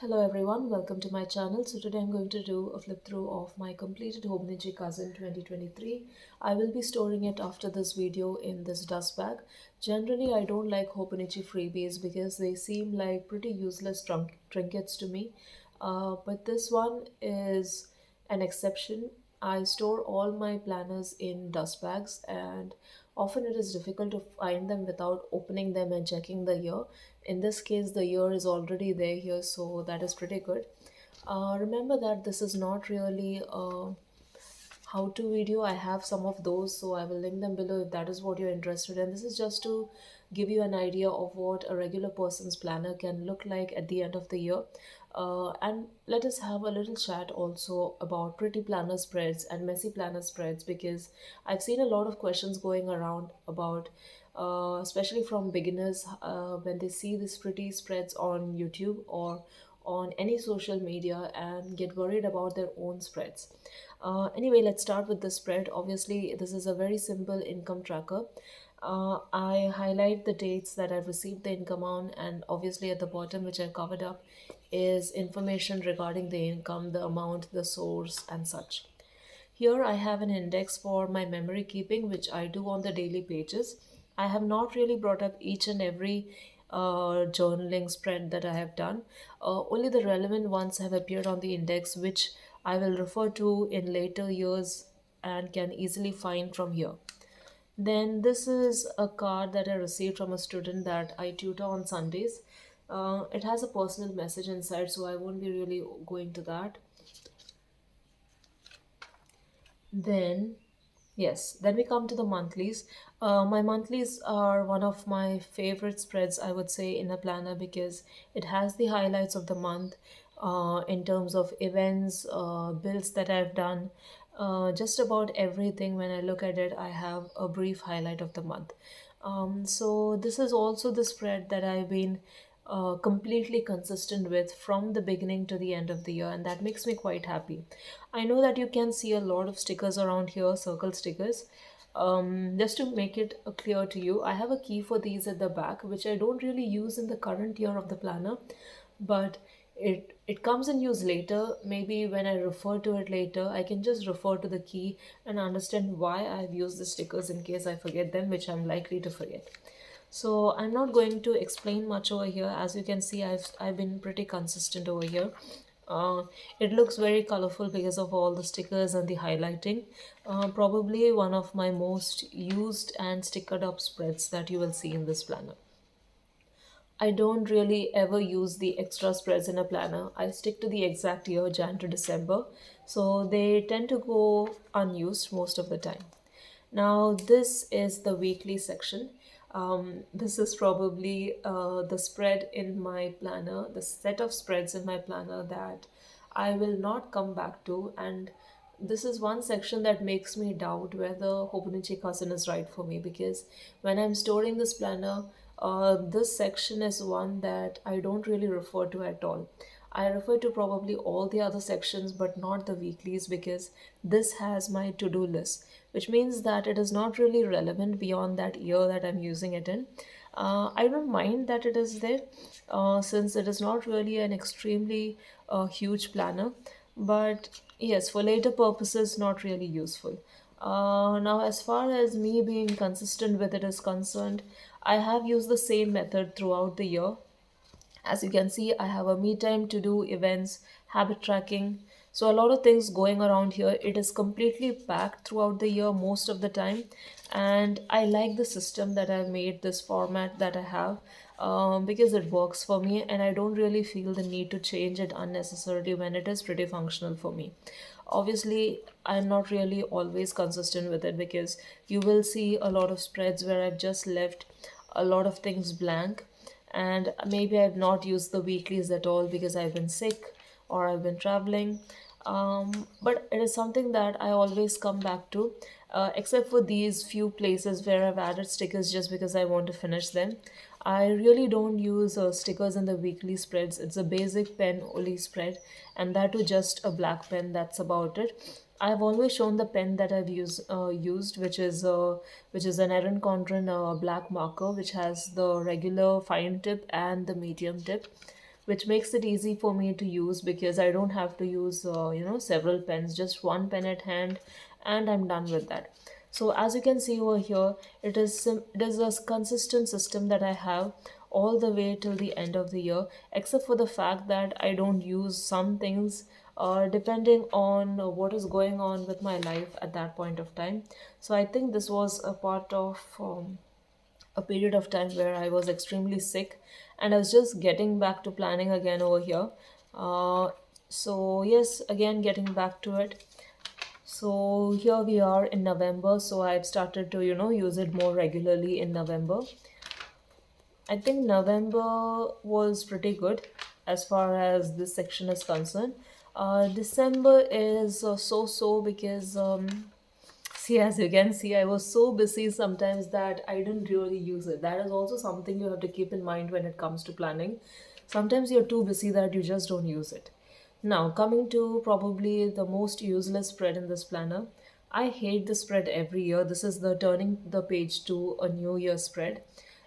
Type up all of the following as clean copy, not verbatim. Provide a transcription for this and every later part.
Hello everyone, welcome to my channel. So today I'm going to do a flip through of my completed Hobonichi Cousin 2023. I will be storing it after this video in this dust bag. Generally, I don't like Hobonichi freebies because they seem like pretty useless trinkets to me. But this one is an exception. I store all my planners in dust bags, and often it is difficult to find them without opening them and checking the year. In this case, the year is already there here, so that is pretty good. Remember that this is not really a how-to video. I have some of those, so I will link them below if that is what you're interested in. This is just to give you an idea of what a regular person's planner can look like at the end of the year. And let us have a little chat also about pretty planner spreads and messy planner spreads, because I've seen a lot of questions going around about especially from beginners when they see these pretty spreads on YouTube or on any social media and get worried about their own spreads. Anyway, let's start with the spread. Obviously, this is a very simple income tracker. I highlight the dates that I've received the income on, and obviously at the bottom, which I've covered up, is information regarding the income, the amount, the source, and such. Here I have an index for my memory keeping, which I do on the daily pages. I have not really brought up each and every journaling spread that I have done. Only the relevant ones have appeared on the index, which I will refer to in later years and can easily find from here. Then this is a card that I received from a student that I tutor on Sundays. It has a personal message inside, so I won't be really going to that. Then, yes, then we come to the monthlies. My monthlies are one of my favorite spreads, I would say, in a planner because it has the highlights of the month in terms of events, bills that I've done. Just about everything, when I look at it, I have a brief highlight of the month. So, this is also the spread that I've been completely consistent with from the beginning to the end of the year, and that makes me quite happy. I know that you can see a lot of stickers around here, circle stickers. Just to make it clear to you, I have a key for these at the back, which I don't really use in the current year of the planner, but it comes in use later. Maybe when I refer to it later, I can just refer to the key and understand why I've used the stickers in case I forget them, which I'm likely to forget. So I'm not going to explain much over here. As you can see, I've been pretty consistent over here. It looks very colorful because of all the stickers and the highlighting. Probably one of my most used and stickered up spreads that you will see in this planner. I don't really ever use the extra spreads in a planner. I stick to the exact year, Jan to December. So they tend to go unused most of the time. Now, this is the weekly section. This is probably the spread in my planner, the set of spreads in my planner that I will not come back to. And this is one section that makes me doubt whether Hobonichi Cousin is right for me, because when I'm storing this planner, this section is one that I don't really refer to at all. I refer to probably all the other sections but not the weeklies, because this has my to-do list, which means that it is not really relevant beyond that year that I'm using it in. I don't mind that it is there, since it is not really an extremely huge planner, but yes, for later purposes, not really useful. Now, as far as me being consistent with it is concerned, I have used the same method throughout the year. As you can see, I have a me time, to do, events, habit tracking. So a lot of things going around here. It is completely packed throughout the year most of the time, and I like the system that I've made, this format that I have, because it works for me and I don't really feel the need to change it unnecessarily when it is pretty functional for me. Obviously, I'm not really always consistent with it, because you will see a lot of spreads where I've just left a lot of things blank, and maybe I've not used the weeklies at all because I've been sick or I've been traveling. But it is something that I always come back to, except for these few places where I've added stickers just because I want to finish them. I really don't use stickers in the weekly spreads. It's a basic pen only spread, and that too just a black pen. That's about it. I've always shown the pen that I've used, which is an Erin Condren black marker, which has the regular fine tip and the medium tip. which makes it easy for me to use because I don't have to use several pens, just one pen at hand, and I'm done with that. So as you can see over here, it is a consistent system that I have all the way till the end of the year, except for the fact that I don't use some things depending on what is going on with my life at that point of time. So I think this was a part of a period of time where I was extremely sick, and I was just getting back to planning again over here. Uh, yes, again getting back to it. So here we are in November, so I've started to use it more regularly in November. I think November was pretty good as far as this section is concerned. December is so because see, as you can see, I was so busy sometimes that I didn't really use it. That is also something you have to keep in mind when it comes to planning. Sometimes you're too busy that you just don't use it. Now, coming to probably the most useless spread in this planner, I hate the spread every year. This is the turning the page to a new year spread.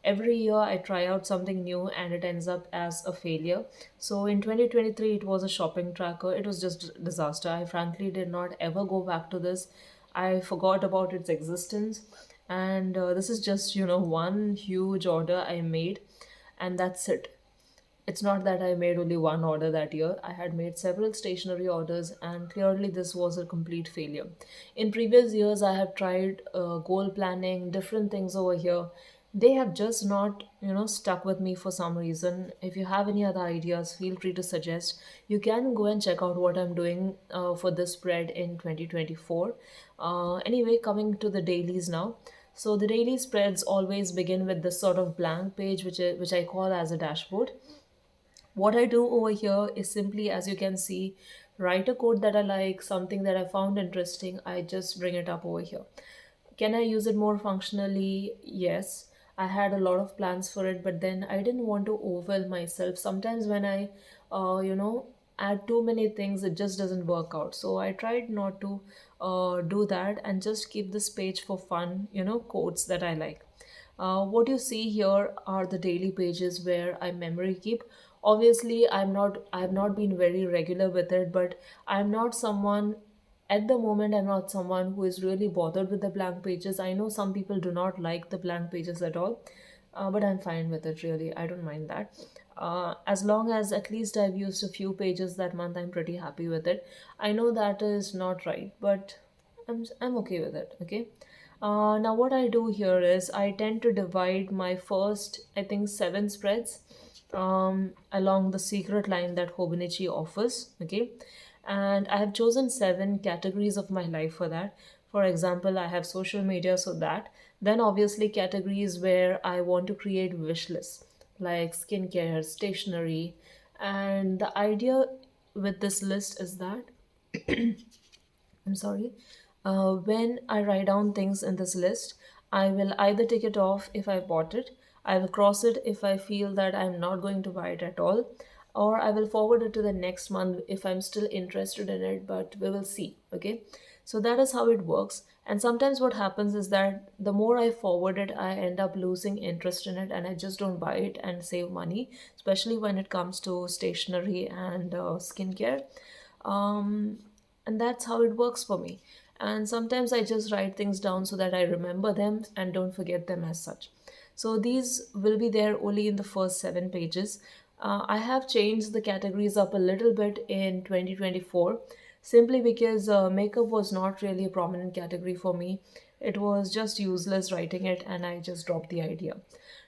Every year I try out something new and it ends up as a failure. So in 2023 it was a shopping tracker. It was just a disaster. I frankly did not ever go back to this. I forgot about its existence, and this is just one huge order I made, and that's it. It's not that I made only one order that year. I had made several stationery orders, and clearly this was a complete failure. In previous years, I have tried goal planning, different things over here. They have just not, stuck with me for some reason. If you have any other ideas, feel free to suggest. You can go and check out what I'm doing for this spread in 2024. Anyway, coming to the dailies now. So the daily spreads always begin with this sort of blank page, which I call as a dashboard. What I do over here is simply, as you can see, write a code that I like, something that I found interesting, I just bring it up over here. Can I use it more functionally? Yes. I had a lot of plans for it, but then I didn't want to overwhelm myself. Sometimes when I, add too many things, it just doesn't work out. So I tried not to do that and just keep this page for fun, quotes that I like. What you see here are the daily pages where I memory keep. Obviously, I have not been very regular with it, but I'm not someone at the moment. I'm not someone who is really bothered with the blank pages. I know some people do not like the blank pages at all, but I'm fine with it really. I don't mind that. As long as at least I've used a few pages that month, I'm pretty happy with it. I know that is not right, but I'm okay with it. Okay. Now what I do here is I tend to divide my first, I think, seven spreads along the secret line that Hobonichi offers. Okay, and I have chosen seven categories of my life for that. For example, I have social media, so that then obviously categories where I want to create wish lists like skincare, stationery, and the idea with this list is that I'm sorry. When I write down things in this list, I will either tick it off if I bought it, I will cross it if I feel that I'm not going to buy it at all, or I will forward it to the next month if I'm still interested in it, but we will see. Okay. So that is how it works. And sometimes what happens is that the more I forward it, I end up losing interest in it and I just don't buy it and save money, especially when it comes to stationery and skincare. Um, and that's how it works for me. And sometimes I just write things down so that I remember them and don't forget them as such. So these will be there only in the first seven pages. I have changed the categories up a little bit in 2024 simply because makeup was not really a prominent category for me. It was just useless writing it and I just dropped the idea.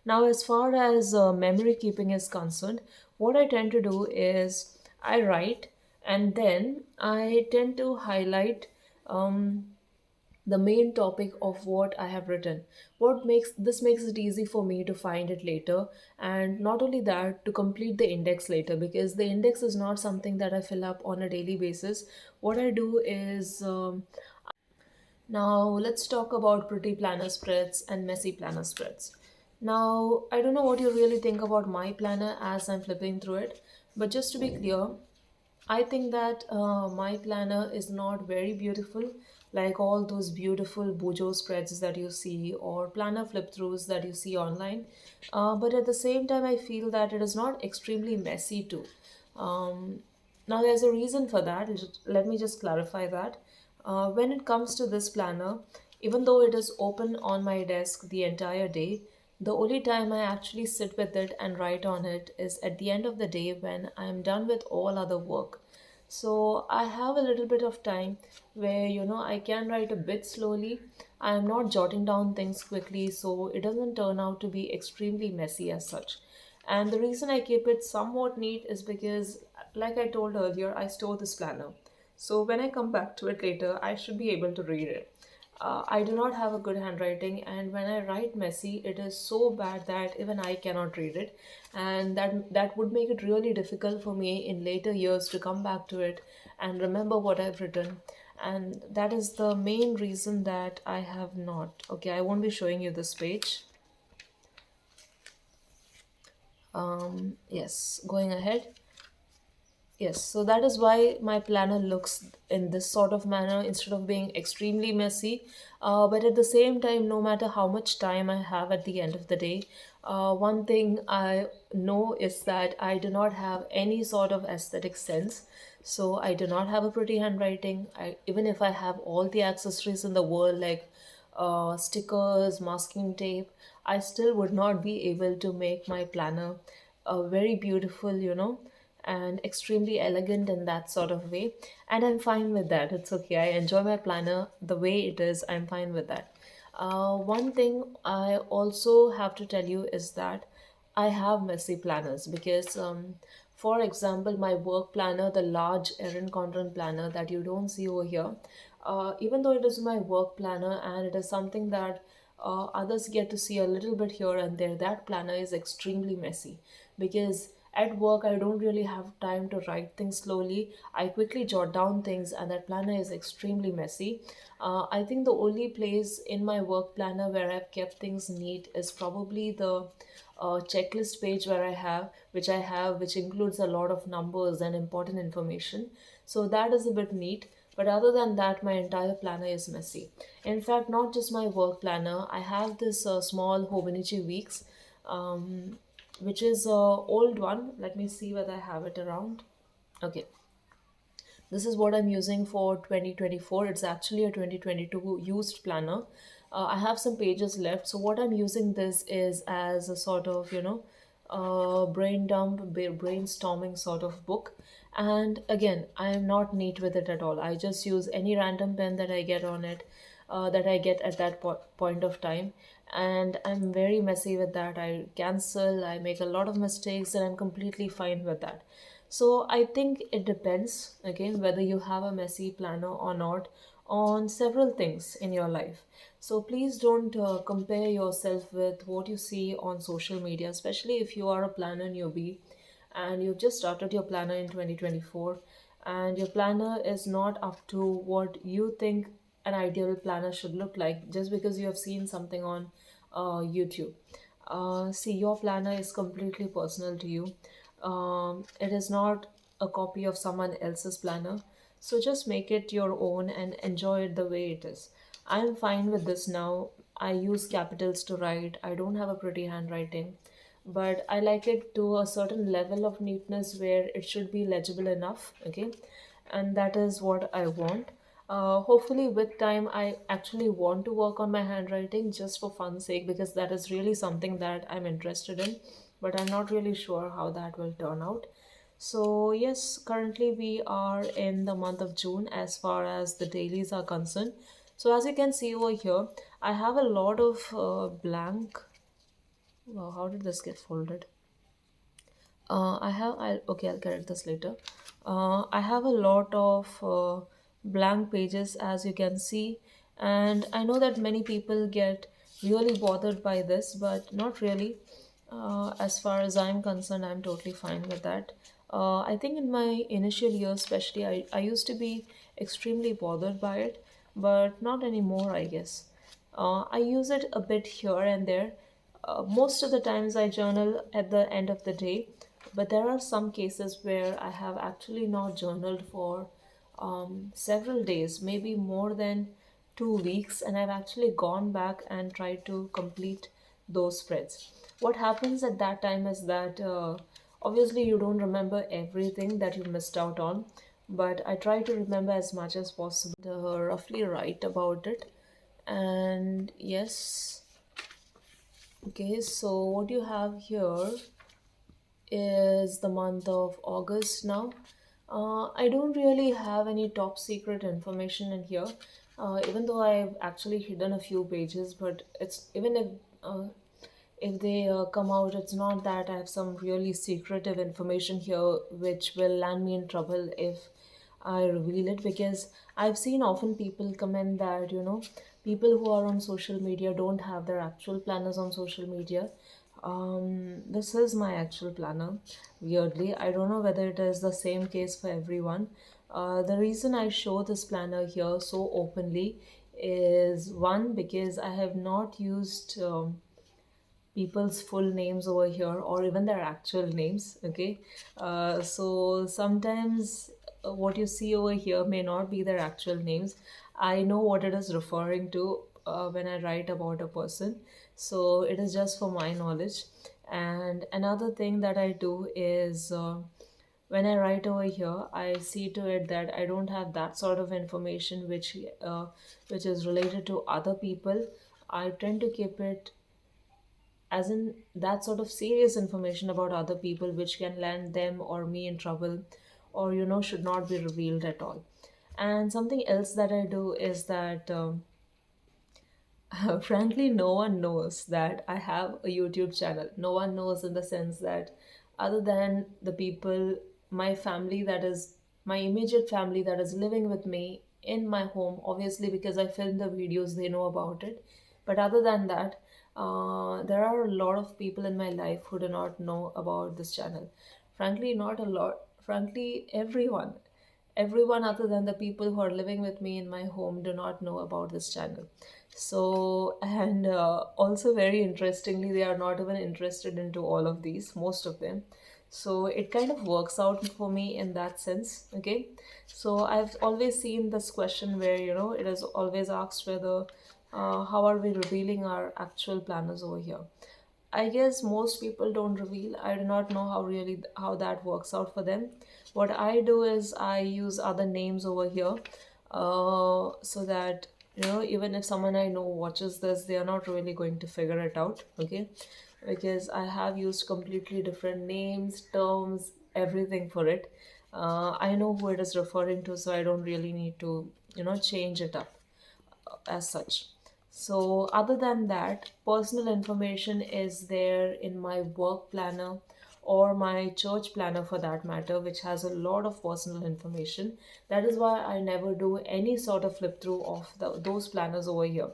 Now, as far as memory keeping is concerned, what I tend to do is I write and then I tend to highlight um, the main topic of what I have written. What makes it easy for me to find it later, and not only that, to complete the index later, because the index is not something that I fill up on a daily basis. What I do is now, let's talk about pretty planner spreads and messy planner spreads. Now, I don't know what you really think about my planner as I'm flipping through it, but just to be clear, I think that my planner is not very beautiful like all those beautiful bujo spreads that you see or planner flip throughs that you see online. But at the same time, I feel that it is not extremely messy too. Um, Now, there's a reason for that. Let me just clarify that. When it comes to this planner, even though it is open on my desk the entire day, the only time I actually sit with it and write on it is at the end of the day when I am done with all other work. So I have a little bit of time where I can write a bit slowly. I am not jotting down things quickly, so it doesn't turn out to be extremely messy as such. And the reason I keep it somewhat neat is because, like I told earlier, I store this planner. So when I come back to it later, I should be able to read it. I do not have a good handwriting, and when I write messy, it is so bad that even I cannot read it, and that would make it really difficult for me in later years to come back to it and remember what I've written. And that is the main reason that I have not. Okay, I won't be showing you this page. Yes, going ahead. Yes, so that is why my planner looks in this sort of manner instead of being extremely messy. But at the same time, no matter how much time I have at the end of the day, one thing I know is that I do not have any sort of aesthetic sense. So I do not have a pretty handwriting. Even if I have all the accessories in the world, like stickers, masking tape, I still would not be able to make my planner very beautiful, and extremely elegant in that sort of way. And I'm fine with that. It's okay. I enjoy my planner the way it is. I'm fine with that. One thing I also have to tell you is that I have messy planners because, for example, my work planner, the large Erin Condren planner that you don't see over here, even though it is my work planner and it is something that others get to see a little bit here and there, that planner is extremely messy because at work I don't really have time to write things slowly. I quickly jot down things, and that planner is extremely messy. I think the only place in my work planner where I've kept things neat is probably the checklist page where which includes a lot of numbers and important information. So that is a bit neat. But other than that, my entire planner is messy. In fact, not just my work planner, I have this small Hobonichi Weeks, which is a old one. Let me see whether I have it around. Okay, this is what I'm using for 2024. It's actually a 2022 used planner. I have some pages left. So what I'm using this is as a sort of, brain dump, brainstorming sort of book. And again, I am not neat with it at all. I just use any random pen that I get on it, that I get at that point of time. And I'm very messy with that. I cancel, I make a lot of mistakes, and I'm completely fine with that. So I think it depends, again, whether you have a messy planner or not, on several things in your life. So please don't compare yourself with what you see on social media, especially if you are a planner newbie and you've just started your planner in 2024 and your planner is not up to what you think an ideal planner should look like just because you have seen something on YouTube. See, your planner is completely personal to you. It is not a copy of someone else's planner. So just make it your own and enjoy it the way it is. I'm fine with this now. I use capitals to write. I don't have a pretty handwriting, but I like it to a certain level of neatness where it should be legible enough. Okay, and that is what I want. Hopefully, with time, I actually want to work on my handwriting just for fun's sake because that is really something that I'm interested in, but I'm not really sure how that will turn out. So, yes, currently we are in the month of June as far as the dailies are concerned. So, as you can see over here, I have a lot of blank. Wow, how did this get folded? Okay, I'll correct this later. I have a lot of blank pages, as you can see, and I know that many people get really bothered by this, but not really. As far as I'm concerned, I'm totally fine with that. I think in my initial years, especially, I used to be extremely bothered by it, but not anymore, I guess. I use it a bit here and there. Most of the times I journal at the end of the day, but there are some cases where I have actually not journaled for several days, maybe more than 2 weeks, and I've actually gone back and tried to complete those spreads. What happens at that time is that obviously you don't remember everything that you missed out on, but I try to remember as much as possible, roughly write about it. And yes, okay, so what you have here is the month of August now. I don't really have any top secret information in here, even though I've actually hidden a few pages. But it's even if they come out, it's not that I have some really secretive information here which will land me in trouble if I reveal it, because I've seen often people comment that, people who are on social media don't have their actual planners on social media. This is my actual planner, weirdly. I don't know whether it is the same case for everyone. The reason I show this planner here so openly is one, because I have not used people's full names over here or even their actual names. Okay, so sometimes what you see over here may not be their actual names. I know what it is referring to when I write about a person, so it is just for my knowledge. And another thing that I do is when I write over here, I see to it that I don't have that sort of information which is related to other people. I tend to keep it as in that sort of serious information about other people which can land them or me in trouble, or should not be revealed at all. And something else that I do is that frankly, no one knows that I have a YouTube channel. No one knows in the sense that, other than the people, my family, that is my immediate family that is living with me in my home, obviously, because I film the videos, they know about it. But other than that, there are a lot of people in my life who do not know about this channel. Frankly, not a lot. Frankly, everyone other than the people who are living with me in my home do not know about this channel. So, and also very interestingly, they are not even interested into all of these, most of them. So it kind of works out for me in that sense. Okay, so I've always seen this question where it is always asked whether how are we revealing our actual planners over here. I guess most people don't reveal. I do not know how that works out for them. What I do is I use other names over here, so that even if someone I know watches this, they are not really going to figure it out. Okay, because I have used completely different names, terms, everything for it. I know who it is referring to, so I don't really need to change it up as such. So, other than that, personal information is there in my work planner or my church planner for that matter, which has a lot of personal information. That is why I never do any sort of flip through of those planners over here.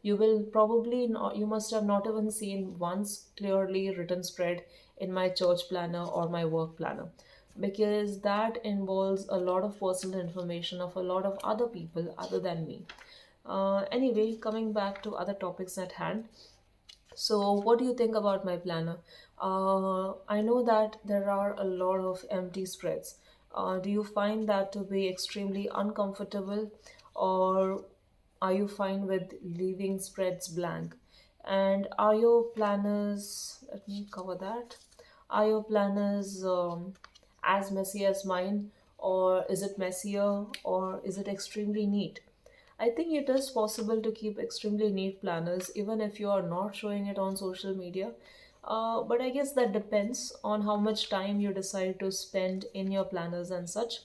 You will probably not, you must have not even seen once clearly written spread in my church planner or my work planner, because that involves a lot of personal information of a lot of other people other than me. Anyway, coming back to other topics at hand. So, what do you think about my planner? I know that there are a lot of empty spreads. Do you find that to be extremely uncomfortable, or are you fine with leaving spreads blank? And are your planners, let me cover that. Are your planners as messy as mine, or is it messier, or is it extremely neat? I think it is possible to keep extremely neat planners even if you are not showing it on social media. But I guess that depends on how much time you decide to spend in your planners and such.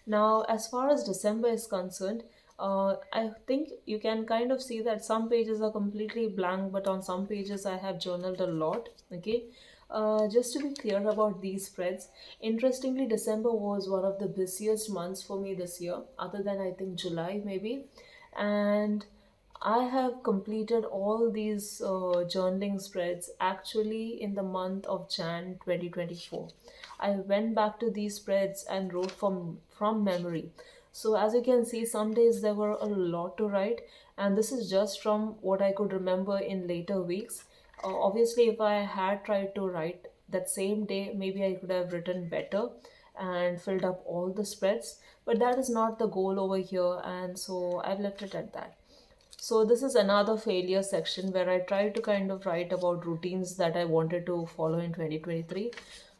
Now, as far as December is concerned, I think you can kind of see that some pages are completely blank, but on some pages I have journaled a lot. Okay. Just to be clear about these spreads, interestingly, December was one of the busiest months for me this year, other than I think July maybe. And I have completed all these journaling spreads actually in the month of Jan 2024. I went back to these spreads and wrote from memory. So as you can see, some days there were a lot to write, and this is just from what I could remember in later weeks. Obviously, if I had tried to write that same day, maybe I could have written better and filled up all the spreads, but that is not the goal over here, and so I've left it at that. So this is another failure section where I tried to kind of write about routines that I wanted to follow in 2023.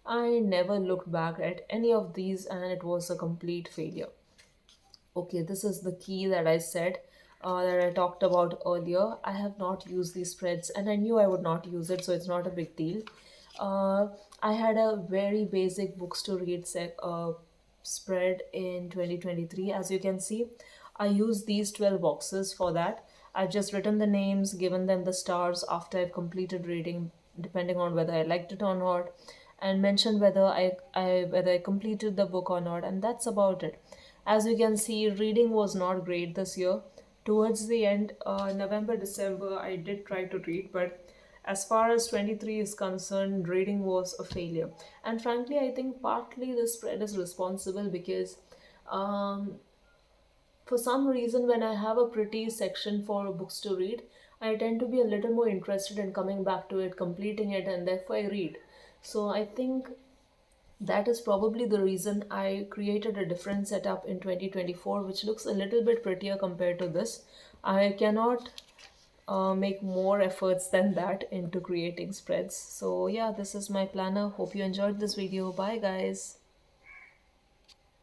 I never looked back at any of these and it was a complete failure. Okay, this is the key that I said, that I talked about earlier. I have not used these spreads and I knew I would not use it, so it's not a big deal. Uh, I had a very basic books to read spread in 2023. As you can see, I used these 12 boxes for that. I've just written the names, given them the stars after I've completed reading, depending on whether I liked it or not, and mentioned whether I completed the book or not, and that's about it. As you can see, reading was not great this year. Towards the end, November, December, I did try to read, but as far as 23 is concerned, reading was a failure. And frankly, I think partly the spread is responsible because um, for some reason, when I have a pretty section for books to read, I tend to be a little more interested in coming back to it, completing it, and therefore I read. So I think that is probably the reason I created a different setup in 2024, which looks a little bit prettier compared to this. I cannot make more efforts than that into creating spreads. So, yeah, this is my planner. Hope you enjoyed this video. Bye, guys.